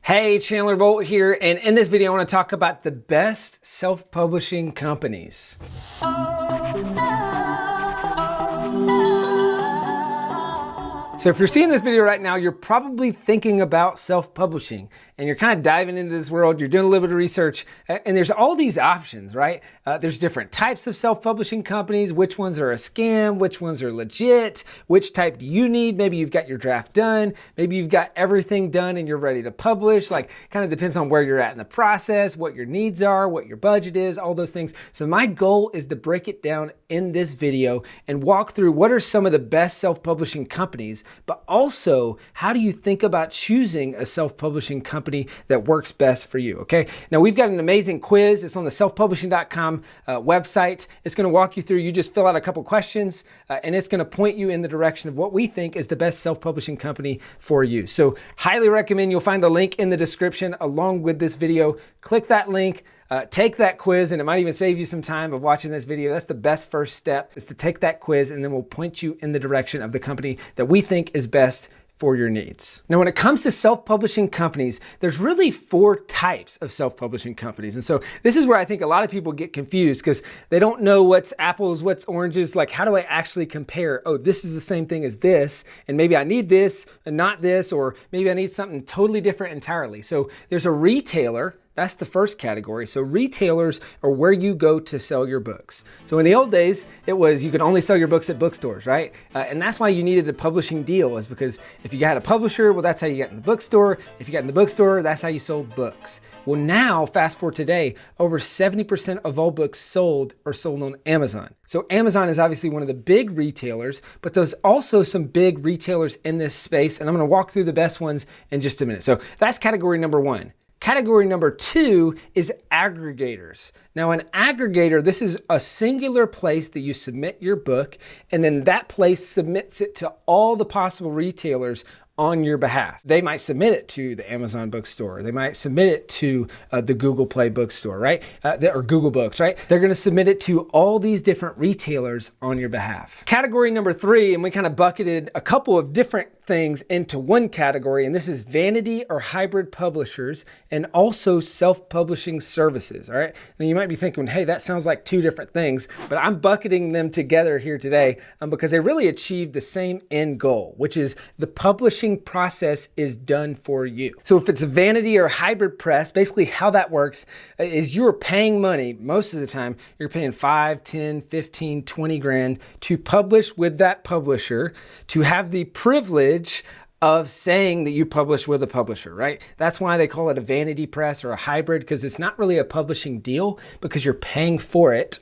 Hey, Chandler here, and in this video I want to talk about the best self-publishing companies. So if you're seeing this video right now, you're probably thinking about self-publishing and you're kind of diving into this world, you're doing a little bit of research, and there's all these options, right? There's different types of self-publishing companies, which ones are a scam, which ones are legit, which type do you need? Maybe you've got your draft done, maybe you've got everything done and you're ready to publish, like kind of depends on where you're at in the process, what your needs are, what your budget is, all those things. So my goal is to break it down in this video and walk through what are some of the best self-publishing companies, but also how do you think about choosing a self-publishing company that works best for you, okay? Now we've got an amazing quiz. It's on the selfpublishing.com website. It's gonna walk you through, you just fill out a couple questions and it's gonna point you in the direction of what we think is the best self-publishing company for you. So highly recommend, you'll find the link in the description along with this video. Click that link. Take that quiz, and it might even save you some time of watching this video. That's the best first step, is to take that quiz, and then we'll point you in the direction of the company that we think is best for your needs. Now, when it comes to self-publishing companies, there's really 4 types of self-publishing companies. And so this is where I think a lot of people get confused because they don't know what's apples, what's oranges. Like, how do I actually compare? Oh, this is the same thing as this, and maybe I need this and not this, or maybe I need something totally different entirely. So there's a retailer. That's the first category. So retailers are where you go to sell your books. So in the old days, it was you could only sell your books at bookstores, right? And that's why you needed a publishing deal, is because if you had a publisher, well, that's how you got in the bookstore. If you got in the bookstore, that's how you sold books. Well, now, fast forward today, over 70% of all books sold are sold on Amazon. So Amazon is obviously one of the big retailers, but there's also some big retailers in this space, and I'm gonna walk through the best ones in just a minute. So that's category number 1. Category number 2 is aggregators. Now, an aggregator, this is a singular place that you submit your book, and then that place submits it to all the possible retailers on your behalf. They might submit it to the Amazon bookstore. They might submit it to the Google Play bookstore, right? Or Google Books, right? They're gonna submit it to all these different retailers on your behalf. Category number 3, and we kind of bucketed a couple of different things into one category, and this is vanity or hybrid publishers and also self-publishing services, all right? And you might be thinking, hey, that sounds like 2 different things, but I'm bucketing them together here today because they really achieve the same end goal, which is the publishing process is done for you. So if it's a vanity or hybrid press, basically how that works is you're paying money, most of the time, you're paying 5, 10, 15, 20 grand to publish with that publisher, to have the privilege of saying that you publish with a publisher, right? That's why they call it a vanity press or a hybrid, because it's not really a publishing deal because you're paying for it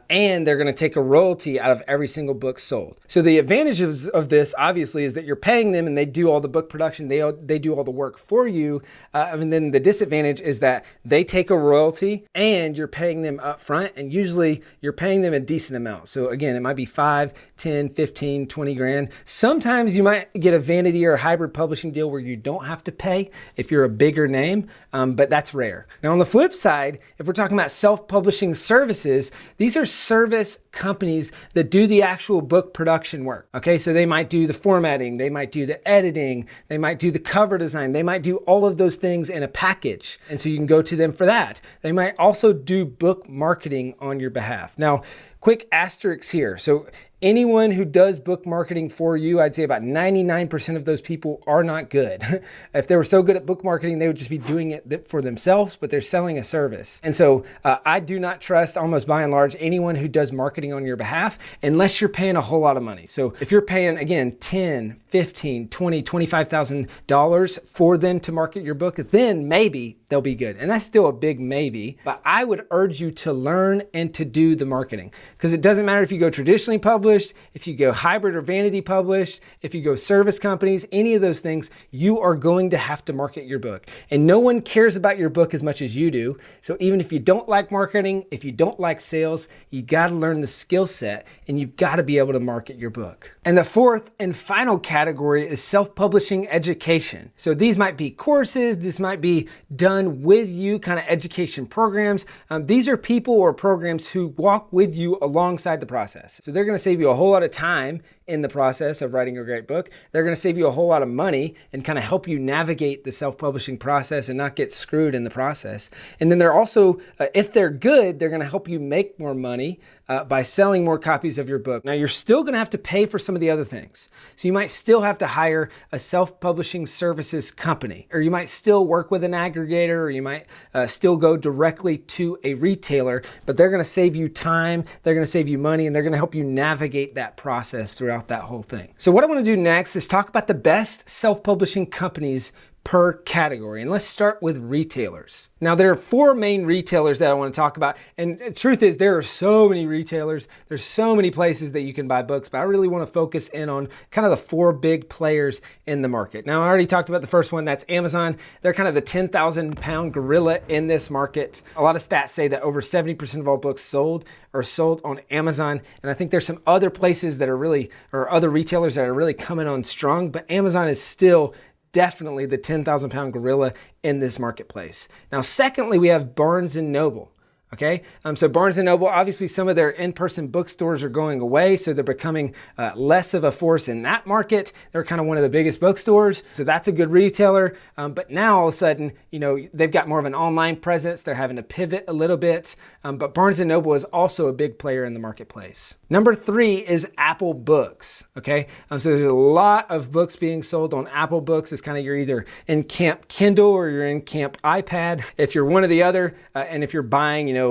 and they're gonna take a royalty out of every single book sold. So the advantages of this obviously is that you're paying them and they do all the book production, they do all the work for you. And then the disadvantage is that they take a royalty and you're paying them up front, and usually you're paying them a decent amount. So again, it might be 5, 10, 15, 20 grand. Sometimes you might get a vanity or a hybrid publishing deal where you don't have to pay if you're a bigger name, but that's rare. Now on the flip side, if we're talking about self-publishing services, these are service companies that do the actual book production work. Okay, so they might do the formatting, they might do the editing, they might do the cover design, they might do all of those things in a package. And so you can go to them for that. They might also do book marketing on your behalf. Now, quick asterisks here. So anyone who does book marketing for you, I'd say about 99% of those people are not good. If they were so good at book marketing, they would just be doing it for themselves, but they're selling a service. And so I do not trust, almost by and large, anyone who does marketing on your behalf unless you're paying a whole lot of money. So if you're paying, again, $10, $15, $20, $25,000 for them to market your book, then maybe they'll be good. And that's still a big maybe, but I would urge you to learn and to do the marketing, because it doesn't matter if you go traditionally published, if you go hybrid or vanity published, if you go service companies, any of those things, you are going to have to market your book. And no one cares about your book as much as you do. So even if you don't like marketing, if you don't like sales, you got to learn the skill set and you've got to be able to market your book. And the 4th and final category is self-publishing education. So these might be courses, this might be done with you, kind of education programs. These are people or programs who walk with you alongside the process. So they're going to save you a whole lot of time in the process of writing a great book. They're going to save you a whole lot of money and kind of help you navigate the self-publishing process and not get screwed in the process. And then they're also, if they're good, they're going to help you make more money by selling more copies of your book. Now, you're still going to have to pay for some of the other things. So you might still have to hire a self-publishing services company, or you might still work with an aggregator, or you might still go directly to a retailer, but they're going to save you time, they're going to save you money, and they're going to help you navigate that process throughout that whole thing. So what I want to do next is talk about the best self-publishing companies per category. And let's start with retailers. Now, there are 4 main retailers that I want to talk about. And the truth is, there are so many retailers. There's so many places that you can buy books, but I really want to focus in on kind of the 4 big players in the market. Now, I already talked about the first one, that's Amazon. They're kind of the 10,000 pound gorilla in this market. A lot of stats say that over 70% of all books sold are sold on Amazon. And I think there's some other places that are really, or other retailers that are really coming on strong, but Amazon is still definitely the 10,000 pound gorilla in this marketplace. Now, secondly, we have Barnes & Noble. Okay, so Barnes & Noble, obviously some of their in-person bookstores are going away, so they're becoming less of a force in that market. They're kind of one of the biggest bookstores, so that's a good retailer. But now all of a sudden, you know, they've got more of an online presence. They're having to pivot a little bit, but Barnes & Noble is also a big player in the marketplace. Number 3 is Apple Books. Okay, so there's a lot of books being sold on Apple Books. It's kind of, you're either in camp Kindle or you're in camp iPad. If you're one or the other, and if you're buying, you know,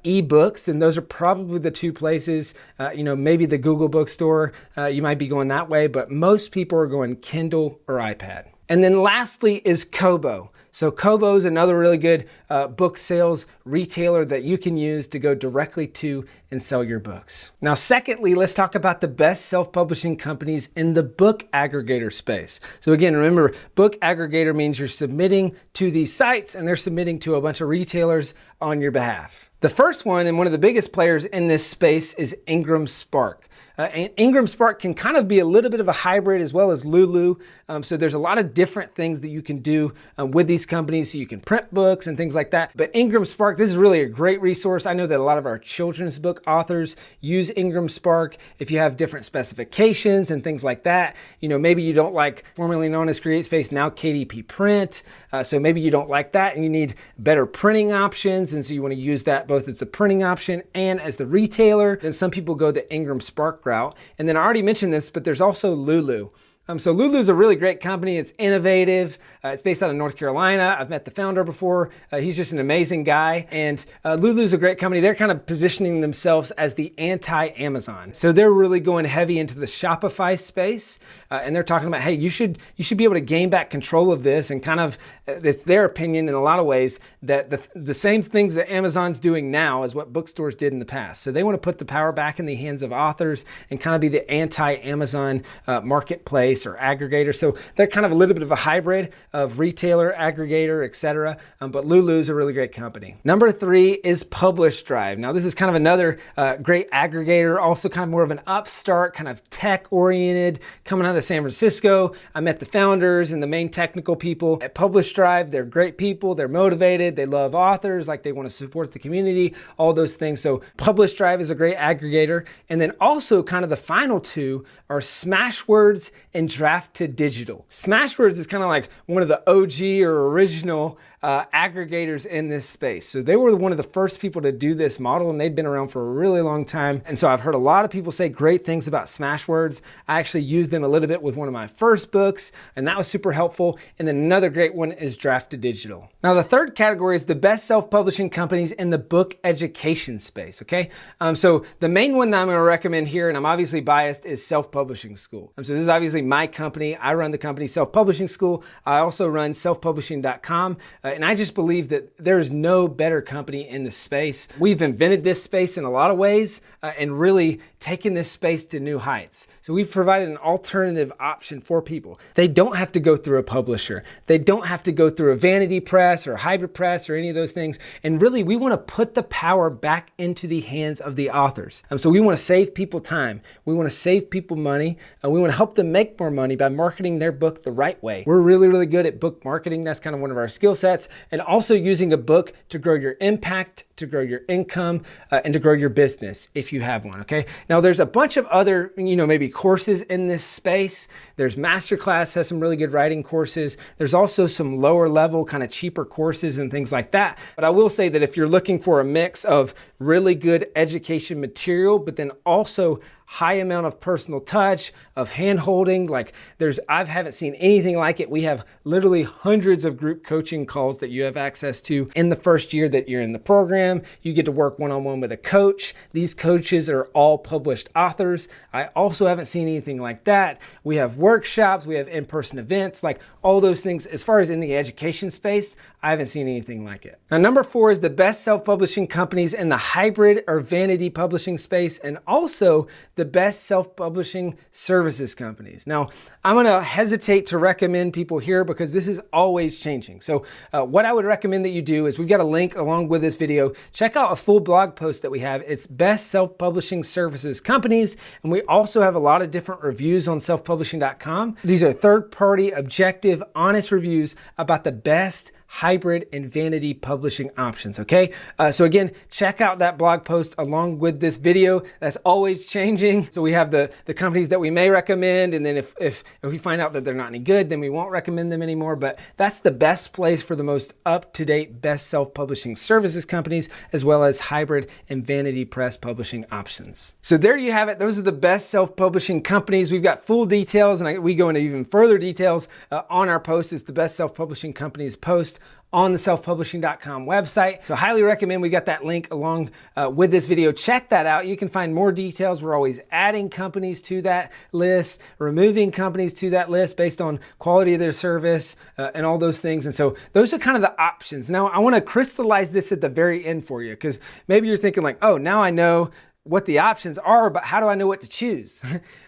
ebooks, and those are probably the 2 places. Maybe the Google bookstore, you might be going that way, but most people are going Kindle or iPad. And then lastly is Kobo. So Kobo is another really good book sales retailer that you can use to go directly to and sell your books. Now, secondly, let's talk about the best self-publishing companies in the book aggregator space. So again, remember, book aggregator means you're submitting to these sites and they're submitting to a bunch of retailers on your behalf. The first one, and one of the biggest players in this space, is Ingram Spark. And Ingram Spark can kind of be a little bit of a hybrid as well as Lulu. So there's a lot of different things that you can do with these companies. So you can print books and things like that. But Ingram Spark, this is really a great resource. I know that a lot of our children's book authors use Ingram Spark. If you have different specifications and things like that, you know, maybe you don't like formerly known as CreateSpace, now KDP Print. So maybe you don't like that and you need better printing options. And so you want to use that both as a printing option and as the retailer. And some people go the Ingram Spark route. And then I already mentioned this, but there's also Lulu. So Lulu is a really great company. It's innovative. It's based out of North Carolina. I've met the founder before. He's just an amazing guy. And Lulu is a great company. They're kind of positioning themselves as the anti-Amazon. So they're really going heavy into the Shopify space. And they're talking about, hey, you should be able to gain back control of this, and kind of, it's their opinion in a lot of ways that the same things that Amazon's doing now is what bookstores did in the past. So they want to put the power back in the hands of authors and kind of be the anti-Amazon marketplace or aggregator. So they're kind of a little bit of a hybrid of retailer, aggregator, etc. But Lulu's a really great company. Number 3 is Publish Drive. Now this is kind of another great aggregator, also kind of more of an upstart, kind of tech oriented, coming out of San Francisco. I met the founders and the main technical people at Publish Drive. They're great people. They're motivated. They love authors, like they want to support the community, all those things. So Publish Drive is a great aggregator. And then also kind of the final 2 are Smashwords and Draft to Digital. Smashwords is kind of like one of the OG or original aggregators in this space. So they were one of the first people to do this model, and they've been around for a really long time. And so I've heard a lot of people say great things about Smashwords. I actually used them a little bit with one of my first books, and that was super helpful. And then another great one is Draft to Digital. Now the third category is the best self-publishing companies in the book education space, okay? So the main one that I'm gonna recommend here, and I'm obviously biased, is Self-Publishing School. So this is obviously my company. I run the company Self-Publishing School. I also run selfpublishing.com. And I just believe that there's no better company in the space. We've invented this space in a lot of ways and really taken this space to new heights. So we've provided an alternative option for people. They don't have to go through a publisher. They don't have to go through a vanity press or hybrid press or any of those things. And really, we want to put the power back into the hands of the authors. So we want to save people time. We want to save people money. We want to help them make more more money by marketing their book the right way. We're really, really good at book marketing. That's kind of one of our skill sets. And also using a book to grow your impact, to grow your income, and to grow your business if you have one, okay? Now there's a bunch of other, maybe courses in this space. There's Masterclass has some really good writing courses. There's also some lower level, kind of cheaper courses and things like that. But I will say that if you're looking for a mix of really good education material, but then also high amount of personal touch, of hand-holding, I haven't seen anything like it. We have literally hundreds of group coaching calls that you have access to in the first year that you're in the program. You get to work one-on-one with a coach. These coaches are all published authors. I also haven't seen anything like that. We have workshops, we have in-person events, all those things. As far as in the education space, I haven't seen anything like it. Now, number 4 is the best self-publishing companies in the hybrid or vanity publishing space, and also the best self-publishing services companies. Now, I'm gonna hesitate to recommend people here because this is always changing. So what I would recommend that you do is we've got a link along with this video. Check out a full blog post that we have. It's best self-publishing services companies. And we also have a lot of different reviews on selfpublishing.com. These are third-party, objective, honest reviews about the best hybrid and vanity publishing options, okay? So again, check out that blog post along with this video. That's always changing. So we have the companies that we may recommend, and then if we find out that they're not any good, then we won't recommend them anymore. But that's the best place for the most up-to-date best self-publishing services companies, as well as hybrid and vanity press publishing options. So there you have it. Those are the best self-publishing companies. We've got full details, and we go into even further details on our post. It's the best self-publishing companies post on the selfpublishing.com website. So highly recommend. We got that link along with this video. Check that out. You can find more details. We're always adding companies to that list, removing companies to that list based on quality of their service and all those things. And so those are kind of the options. Now I want to crystallize this at the very end for you, because maybe you're thinking oh, now I know what the options are, but how do I know what to choose,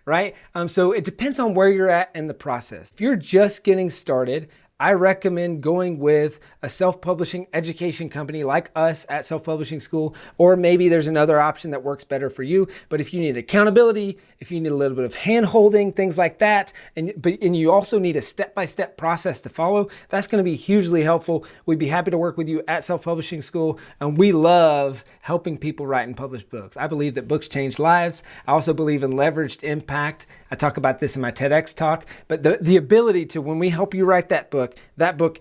right? So it depends on where you're at in the process. If you're just getting started, I recommend going with a self-publishing education company like us at Self-Publishing School, or maybe there's another option that works better for you. But if you need accountability, if you need a little bit of hand-holding, things like that, and you also need a step-by-step process to follow, that's going to be hugely helpful. We'd be happy to work with you at Self-Publishing School, and we love helping people write and publish books. I believe that books change lives. I also believe in leveraged impact. I talk about this in my TEDx talk, but the ability to, when we help you write that book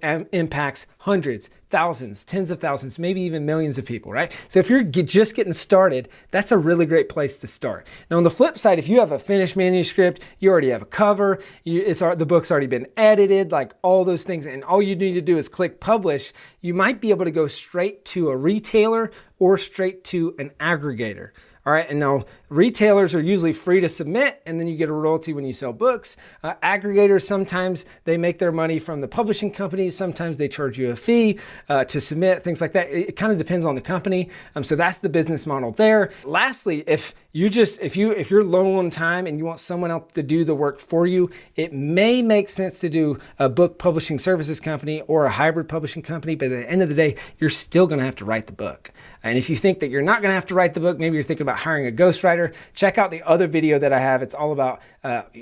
impacts hundreds, thousands, tens of thousands, maybe even millions of people, right? So if you're just getting started, that's a really great place to start. Now on the flip side, if you have a finished manuscript, you already have a cover, the book's already been edited, all those things, and all you need to do is click publish, you might be able to go straight to a retailer or straight to an aggregator. All right, and now retailers are usually free to submit, and then you get a royalty when you sell books. Aggregators, sometimes they make their money from the publishing companies. Sometimes they charge you a fee to submit, things like that. It kind of depends on the company. So that's the business model there. Lastly, if you're low on time and you want someone else to do the work for you, it may make sense to do a book publishing services company or a hybrid publishing company, but at the end of the day, you're still gonna have to write the book. And if you think that you're not gonna have to write the book, maybe you're thinking about hiring a ghostwriter, check out the other video that I have. It's all about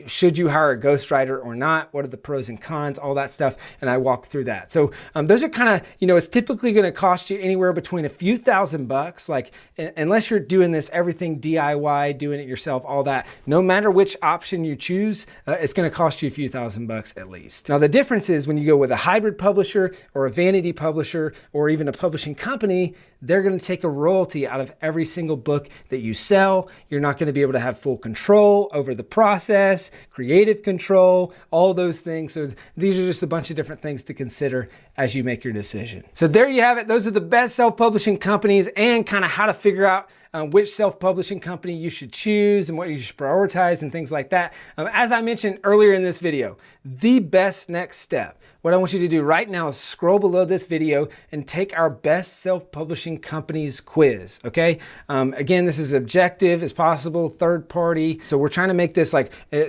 should you hire a ghostwriter or not? What are the pros and cons, all that stuff, and I walk through that. So those are kind of, it's typically gonna cost you anywhere between a few $1,000s, unless you're doing this everything DIY, doing it yourself, all that. No matter which option you choose, it's gonna cost you a few $1,000s at least. Now the difference is when you go with a hybrid publisher or a vanity publisher or even a publishing company, they're going to take a royalty out of every single book that you sell. You're not going to be able to have full control over the process, creative control, all those things. So these are just a bunch of different things to consider as you make your decision. So there you have it. Those are the best self-publishing companies and kind of how to figure out which self-publishing company you should choose and what you should prioritize and things like that. As I mentioned earlier in this video, the best next step, what I want you to do right now is scroll below this video and take our best self-publishing companies quiz, okay? Again, this is objective as possible, third party. So we're trying to make this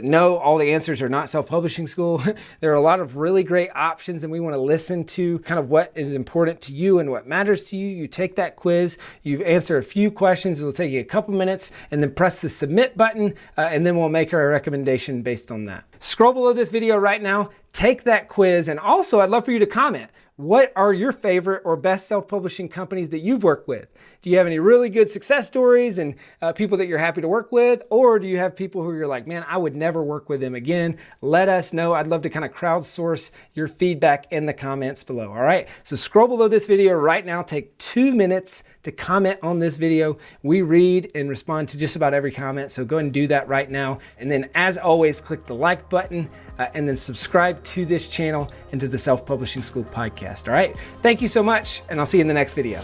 no, all the answers are not Self-Publishing School. There are a lot of really great options and we want to listen to kind of what is important to you and what matters to you. You take that quiz, you answer a few questions, questions. It'll take you a couple minutes, and then press the submit button, and then we'll make our recommendation based on that. Scroll below this video right now, take that quiz, and also I'd love for you to comment. What are your favorite or best self-publishing companies that you've worked with? Do you have any really good success stories and people that you're happy to work with? Or do you have people who you're like, man, I would never work with them again? Let us know. I'd love to kind of crowdsource your feedback in the comments below. All right, so scroll below this video right now. Take 2 minutes to comment on this video. We read and respond to just about every comment, so go ahead and do that right now. And then as always, click the like button and then subscribe to this channel and to the Self-Publishing School podcast. All right, thank you so much, and I'll see you in the next video.